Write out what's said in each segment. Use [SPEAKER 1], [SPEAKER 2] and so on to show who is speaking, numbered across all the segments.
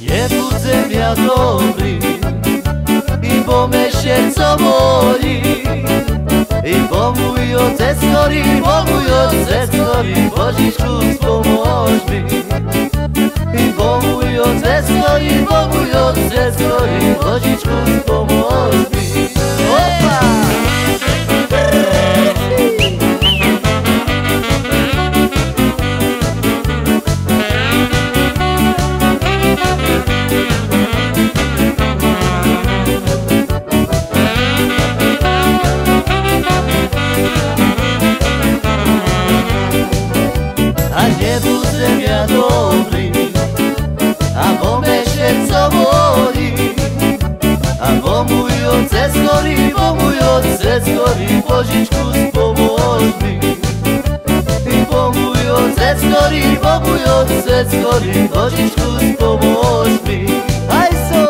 [SPEAKER 1] Nie budem ja dobry i bo me serce boli, i bo mój otec chorý, Božičku spomôž mi. I bo mój otec chorý, Božičku spomôž mi. Opa! A nebudem ja dobrý, a bo me serce boli, a bo môj otec chorý, Božičku spomôž mi. I bo môj otec chorý, Božičku spomôž mi. Aj so!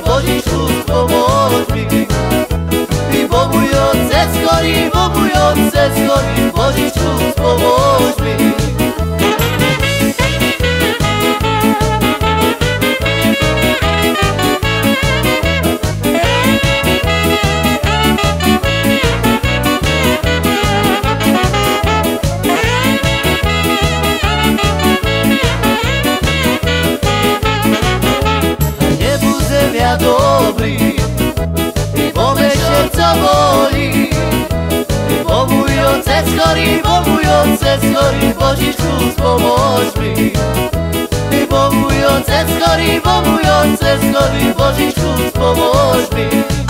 [SPEAKER 1] Božičku spomôž mi. I bo môj otec chorý, Božičku spomôž mi. Dobrý, i bo me serce boli, i bo môj otec chorý, Božičku spomôž mi. I bo môj otec chorý, Božičku spomôž mi.